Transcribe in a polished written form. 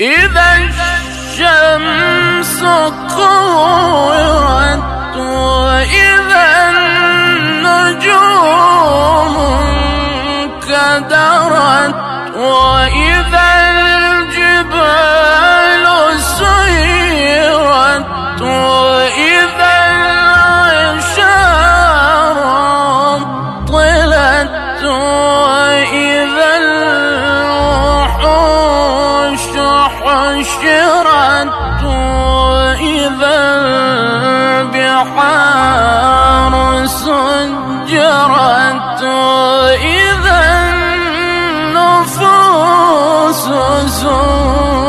إذا الشمس كورت وإذا النجوم انكدرت وإذا الجبال سيرت وإذا العشار طلت وإذا الوحوش حشرت وإذا البحار سجرت وإذا النفوس زوجت